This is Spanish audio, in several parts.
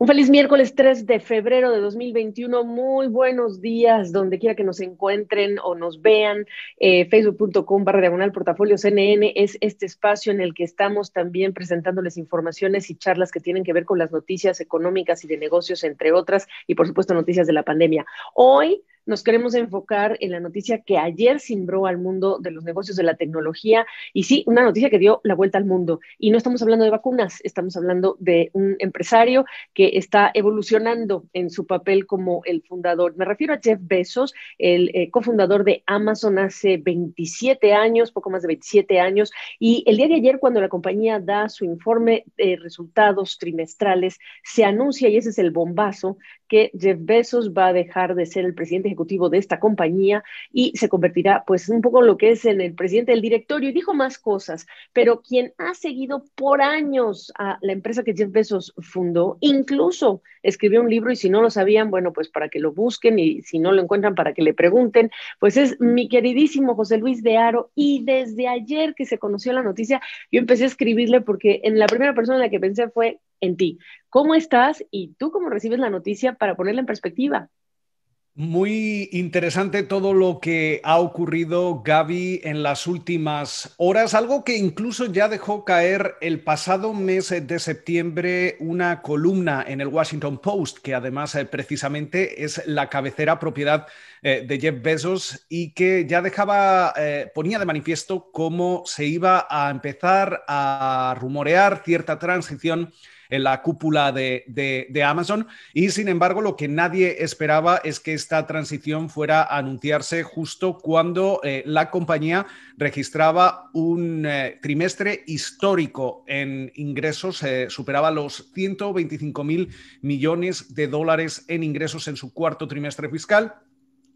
Un feliz miércoles 3 de febrero de 2021. Muy buenos días, donde quiera que nos encuentren o nos vean. Facebook.com/diagonal portafolio CNN es este espacio en el que estamos también presentándoles informaciones y charlas que tienen que ver con las noticias económicas y de negocios, entre otras, y por supuesto noticias de la pandemia. Hoy nos queremos enfocar en la noticia que ayer cimbró al mundo de los negocios de la tecnología. Y sí, una noticia que dio la vuelta al mundo. Y no estamos hablando de vacunas, estamos hablando de un empresario que está evolucionando en su papel como el fundador. Me refiero a Jeff Bezos, el cofundador de Amazon hace 27 años, poco más de 27 años, y el día de ayer, cuando la compañía da su informe de resultados trimestrales, se anuncia, y ese es el bombazo, que Jeff Bezos va a dejar de ser el presidente ejecutivo de esta compañía y se convertirá pues un poco en lo que es en el presidente del directorio, y dijo más cosas, pero quien ha seguido por años a la empresa que Jeff Bezos fundó, incluso escribió un libro, y si no lo sabían, bueno, pues para que lo busquen, y si no lo encuentran, para que le pregunten, pues es mi queridísimo José Luis de Haro. Y desde ayer que se conoció la noticia, yo empecé a escribirle porque en la primera persona en la que pensé fue en ti. ¿Cómo estás? Y tú cómo recibes la noticia para ponerla en perspectiva. Muy interesante todo lo que ha ocurrido, Gaby, en las últimas horas, algo que incluso ya dejó caer el pasado mes de septiembre una columna en el Washington Post, que además precisamente es la cabecera propiedad de Jeff Bezos, y que ya ponía de manifiesto cómo se iba a empezar a rumorear cierta transición en la cúpula de Amazon. Y sin embargo, lo que nadie esperaba es que esta transición fuera a anunciarse justo cuando la compañía registraba un trimestre histórico en ingresos, superaba los 125 mil millones de dólares en ingresos en su cuarto trimestre fiscal.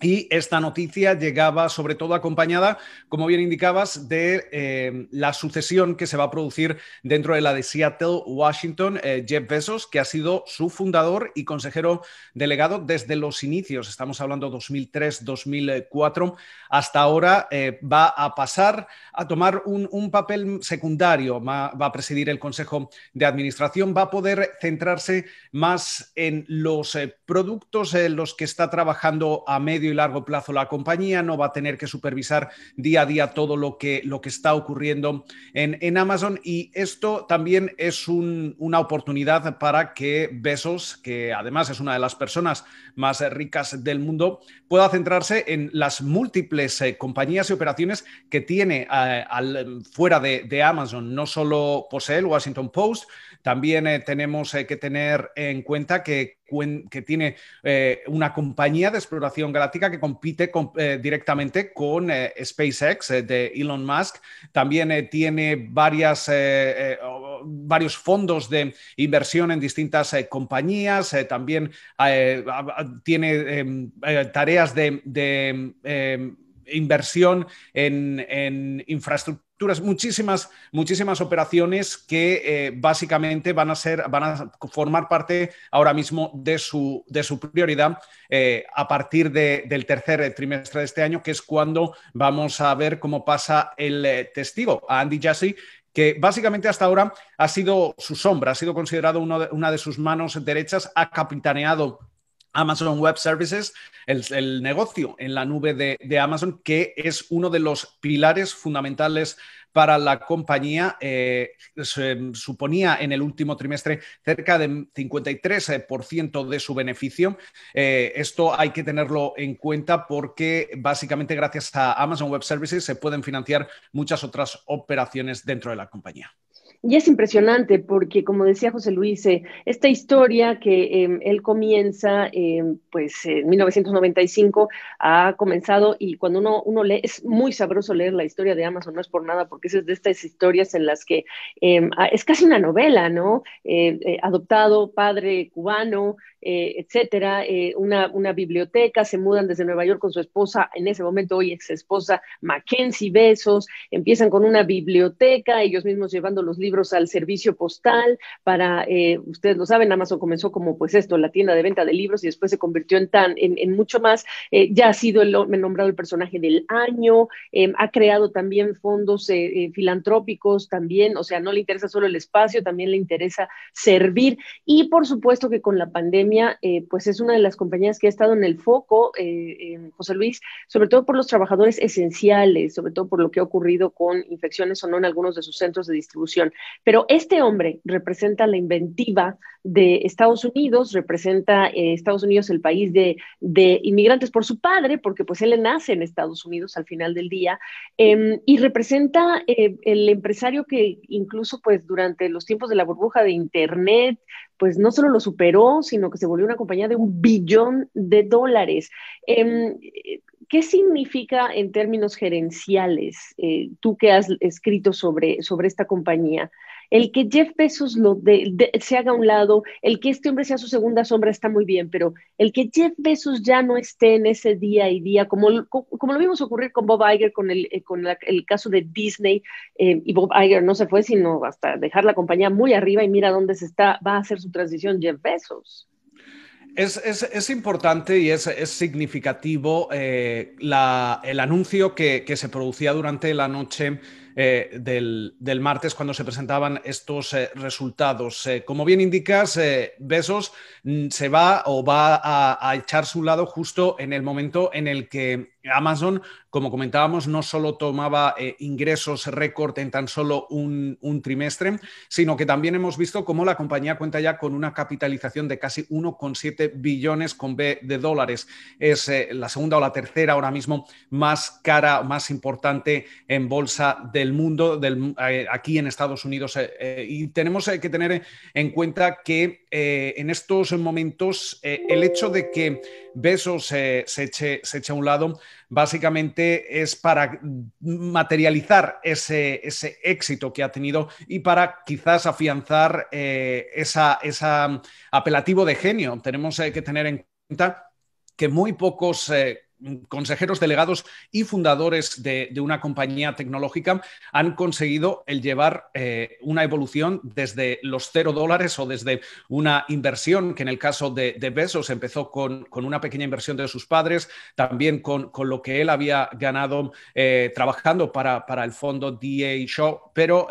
Y esta noticia llegaba sobre todo acompañada, como bien indicabas, de la sucesión que se va a producir dentro de la de Seattle, Washington. Jeff Bezos, que ha sido su fundador y consejero delegado desde los inicios, estamos hablando 2003-2004, hasta ahora, va a pasar a tomar un papel secundario, va a presidir el Consejo de Administración, va a poder centrarse más en los productos en los que está trabajando a medio y largo plazo la compañía, no va a tener que supervisar día a día todo lo que está ocurriendo en Amazon. Y esto también es una oportunidad para que Bezos, que además es una de las personas más ricas del mundo, pueda centrarse en las múltiples compañías y operaciones que tiene fuera de Amazon. No solo posee el Washington Post, también tenemos que tener en cuenta que tiene una compañía de exploración galáctica que compite directamente con SpaceX de Elon Musk. También tiene varios fondos de inversión en distintas compañías. También tiene tareas de inversión en infraestructuras, muchísimas operaciones que básicamente van a formar parte ahora mismo de su prioridad a partir del tercer trimestre de este año, que es cuando vamos a ver cómo pasa el testigo a Andy Jassy, que básicamente hasta ahora ha sido su sombra, ha sido considerado una de sus manos derechas, ha capitaneado Amazon Web Services, el negocio en la nube de Amazon, que es uno de los pilares fundamentales para la compañía. Suponía en el último trimestre cerca del 53% de su beneficio. Esto hay que tenerlo en cuenta porque básicamente gracias a Amazon Web Services se pueden financiar muchas otras operaciones dentro de la compañía. Y es impresionante porque, como decía José Luis, esta historia que él comienza, pues en 1995 ha comenzado, y cuando uno lee, es muy sabroso leer la historia de Amazon, no es por nada, porque es de estas historias en las que es casi una novela, ¿no? Adoptado, padre cubano, etcétera, una biblioteca, se mudan desde Nueva York con su esposa, en ese momento hoy ex esposa, Mackenzie Bezos, empiezan con una biblioteca, ellos mismos llevando los libros libros al servicio postal, ustedes lo saben, Amazon comenzó como pues esto, la tienda de venta de libros y después se convirtió en mucho más. Ya ha sido nombrado el personaje del año, ha creado también fondos filantrópicos también, o sea, no le interesa solo el espacio, también le interesa servir. Y por supuesto que con la pandemia, pues es una de las compañías que ha estado en el foco, José Luis, sobre todo por los trabajadores esenciales, sobre todo por lo que ha ocurrido con infecciones o no en algunos de sus centros de distribución. Pero este hombre representa la inventiva de Estados Unidos, representa Estados Unidos el país de inmigrantes por su padre, porque pues él nace en Estados Unidos al final del día, y representa el empresario que incluso pues durante los tiempos de la burbuja de Internet, pues no solo lo superó, sino que se volvió una compañía de $1 billón. ¿Qué significa en términos gerenciales, tú que has escrito sobre esta compañía? El que Jeff Bezos se haga a un lado, el que este hombre sea su segunda sombra está muy bien, pero el que Jeff Bezos ya no esté en ese día a día, como lo vimos ocurrir con Bob Iger, el caso de Disney, y Bob Iger no se fue, sino hasta dejar la compañía muy arriba y mira dónde va a hacer su transición Jeff Bezos. Es importante y es significativo el anuncio que se producía durante la noche del martes cuando se presentaban estos resultados. Como bien indicas, Bezos se va o va a echar su lado justo en el momento en el que Amazon, como comentábamos, no solo tomaba ingresos récord en tan solo un trimestre, sino que también hemos visto cómo la compañía cuenta ya con una capitalización de casi 1,7 billones con B de dólares. Es la segunda o la tercera ahora mismo más cara, más importante en bolsa del mundo, aquí en Estados Unidos. Y tenemos que tener en cuenta que en estos momentos el hecho de que Bezos se eche a un lado básicamente es para materializar ese éxito que ha tenido y para quizás afianzar ese apelativo de genio. Tenemos que tener en cuenta que muy pocos consejeros delegados y fundadores de una compañía tecnológica han conseguido el llevar una evolución desde los $0 o desde una inversión que en el caso de Bezos empezó con una pequeña inversión de sus padres, también con lo que él había ganado trabajando para el fondo D.A. Shaw, pero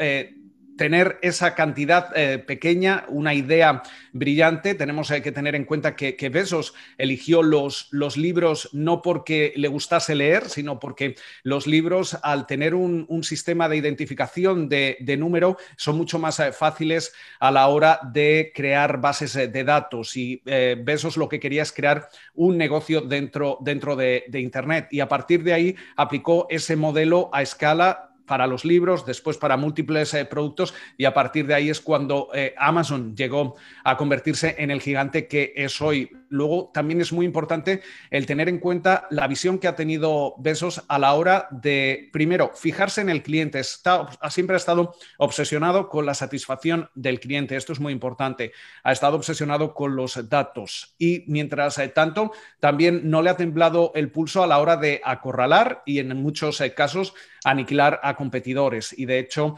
tener esa cantidad pequeña, una idea brillante. Tenemos que tener en cuenta que Bezos eligió los libros no porque le gustase leer, sino porque los libros, al tener un sistema de identificación de número, son mucho más fáciles a la hora de crear bases de datos. Y Bezos lo que quería es crear un negocio dentro de Internet. Y a partir de ahí aplicó ese modelo a escala para los libros, después para múltiples productos, y a partir de ahí es cuando Amazon llegó a convertirse en el gigante que es hoy. Luego también es muy importante el tener en cuenta la visión que ha tenido Bezos a la hora de, primero, fijarse en el cliente. Siempre ha estado obsesionado con la satisfacción del cliente. Esto es muy importante. Ha estado obsesionado con los datos y mientras tanto también no le ha temblado el pulso a la hora de acorralar y en muchos casos aniquilar a competidores. Y de hecho,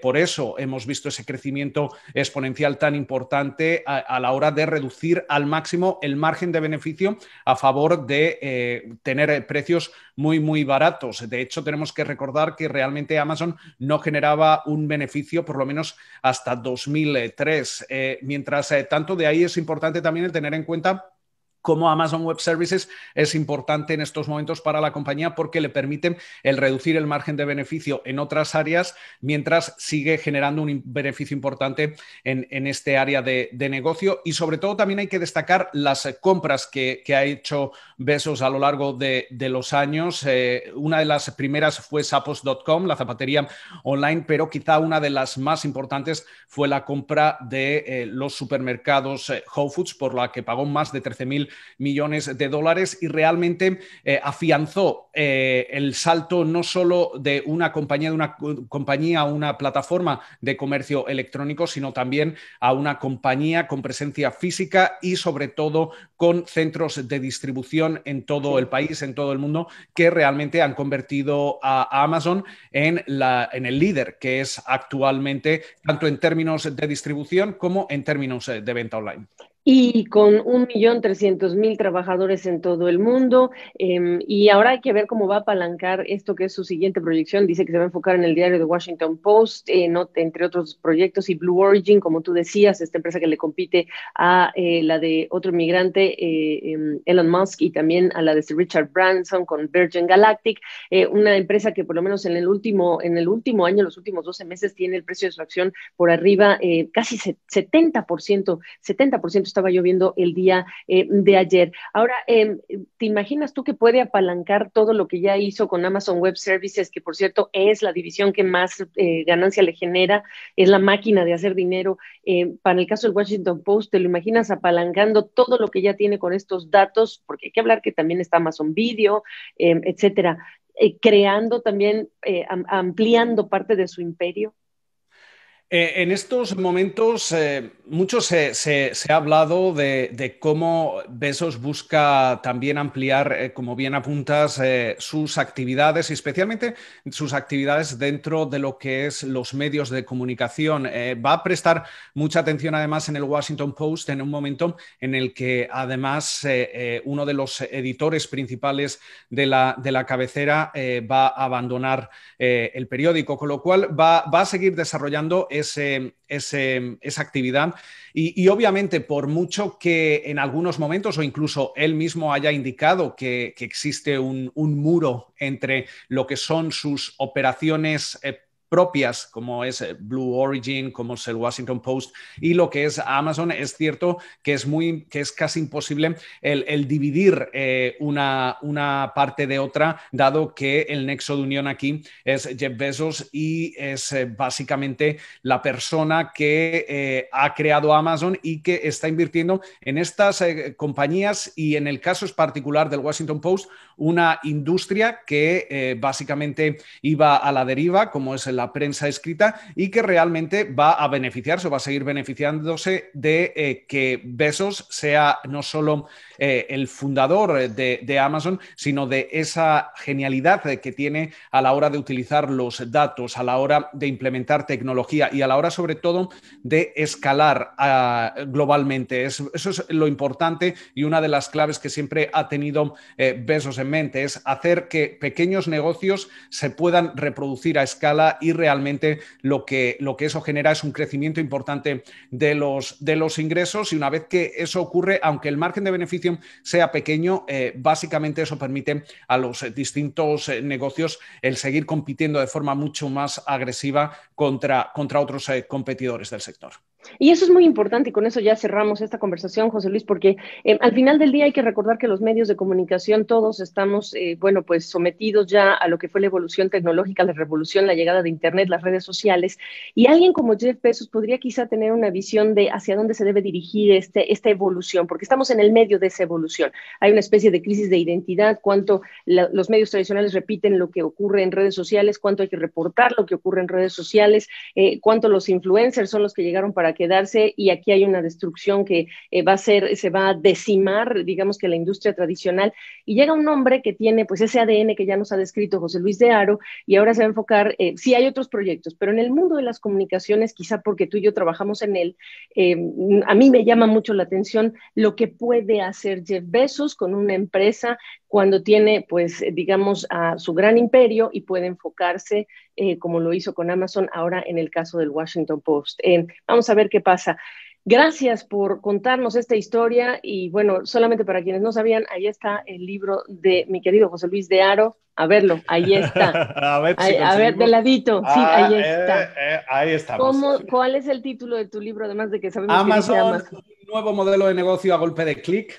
por eso hemos visto ese crecimiento exponencial tan importante a la hora de reducir al máximo el margen de beneficio a favor de tener precios muy, muy baratos. De hecho, tenemos que recordar que realmente Amazon no generaba un beneficio por lo menos hasta 2003. Mientras tanto, de ahí es importante también el tener en cuenta cómo Amazon Web Services es importante en estos momentos para la compañía porque le permiten el reducir el margen de beneficio en otras áreas mientras sigue generando un beneficio importante en este área de negocio. Y sobre todo también hay que destacar las compras que ha hecho Bezos a lo largo de los años. Una de las primeras fue Zappos.com, la zapatería online, pero quizá una de las más importantes fue la compra de los supermercados Whole Foods, por la que pagó más de 13.000 millones de dólares y realmente afianzó el salto no solo de una compañía a una plataforma de comercio electrónico, sino también a una compañía con presencia física y sobre todo con centros de distribución en todo el país, en todo el mundo, que realmente han convertido a Amazon en el líder que es actualmente, tanto en términos de distribución como en términos de venta online. Y con 1.300.000 trabajadores en todo el mundo. Y ahora hay que ver cómo va a apalancar esto que es su siguiente proyección. Dice que se va a enfocar en el diario The Washington Post, entre otros proyectos, y Blue Origin, como tú decías, esta empresa que le compite a la de otro migrante, Elon Musk, y también a la de Richard Branson con Virgin Galactic, una empresa que por lo menos en el último año, los últimos 12 meses, tiene el precio de su acción por arriba, casi 70%, 70% estaba yo viendo el día de ayer. Ahora, ¿te imaginas tú que puede apalancar todo lo que ya hizo con Amazon Web Services, que por cierto es la división que más ganancia le genera, es la máquina de hacer dinero? Para el caso del Washington Post, ¿te lo imaginas apalancando todo lo que ya tiene con estos datos? Porque hay que hablar que también está Amazon Video, etcétera, creando también, ampliando parte de su imperio. En estos momentos, mucho se ha hablado de cómo Bezos busca también ampliar, como bien apuntas, sus actividades, y especialmente sus actividades dentro de lo que es los medios de comunicación. Va a prestar mucha atención, además, en el Washington Post, en un momento en el que, además, uno de los editores principales de la cabecera va a abandonar el periódico, con lo cual va a seguir desarrollando esa actividad y obviamente, por mucho que en algunos momentos o incluso él mismo haya indicado que existe un muro entre lo que son sus operaciones propias, como es Blue Origin, como es el Washington Post, y lo que es Amazon, es cierto que es casi imposible el dividir una parte de otra, dado que el nexo de unión aquí es Jeff Bezos y es básicamente la persona que ha creado Amazon y que está invirtiendo en estas compañías, y en el caso es particular del Washington Post, una industria que básicamente iba a la deriva, como es la prensa escrita, y que realmente va a beneficiarse o va a seguir beneficiándose de que Bezos sea no solo el fundador de Amazon, sino de esa genialidad que tiene a la hora de utilizar los datos, a la hora de implementar tecnología y a la hora, sobre todo, de escalar globalmente. Eso es lo importante, y una de las claves que siempre ha tenido Bezos en mente es hacer que pequeños negocios se puedan reproducir a escala, y realmente lo que eso genera es un crecimiento importante de los ingresos, y una vez que eso ocurre, aunque el margen de beneficio sea pequeño, básicamente eso permite a los distintos negocios el seguir compitiendo de forma mucho más agresiva contra otros competidores del sector. Y eso es muy importante, y con eso ya cerramos esta conversación, José Luis, porque al final del día hay que recordar que los medios de comunicación todos estamos, bueno, pues sometidos ya a lo que fue la evolución tecnológica, la revolución, la llegada de Internet, las redes sociales, y alguien como Jeff Bezos podría quizá tener una visión de hacia dónde se debe dirigir esta evolución, porque estamos en el medio de esa evolución. Hay una especie de crisis de identidad, cuánto los medios tradicionales repiten lo que ocurre en redes sociales, cuánto hay que reportar lo que ocurre en redes sociales, cuánto los influencers son los que llegaron para quedarse, y aquí hay una destrucción que se va a decimar, digamos, que la industria tradicional, y llega un hombre que tiene pues ese ADN que ya nos ha descrito José Luis de Haro, y ahora se va a enfocar, sí hay otros proyectos, pero en el mundo de las comunicaciones, quizá porque tú y yo trabajamos en él, a mí me llama mucho la atención lo que puede hacer Jeff Bezos con una empresa cuando tiene, pues, digamos, a su gran imperio y puede enfocarse, como lo hizo con Amazon, ahora en el caso del Washington Post. Vamos a ver qué pasa. Gracias por contarnos esta historia, y bueno, solamente para quienes no sabían, ahí está el libro de mi querido José Luis de Haro. A verlo, ahí está. A ver si A ver, de conseguimos. ladito, sí, ahí está. Ahí estamos. ¿Cuál es el título de tu libro, además de que sabemos que dice Amazon, Amazon? un nuevo modelo de negocio a golpe de clic.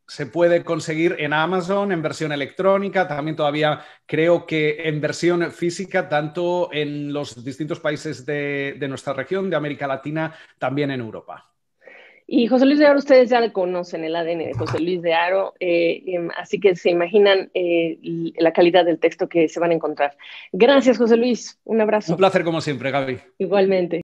Se puede conseguir en Amazon en versión electrónica, también todavía creo que en versión física, tanto en los distintos países de nuestra región, de América Latina, también en Europa. Y José Luis de Aro, ustedes ya le conocen el ADN de José Luis de Aro, así que se imaginan la calidad del texto que se van a encontrar. Gracias, José Luis. Un Un abrazo. placer como siempre, Gaby. Igualmente.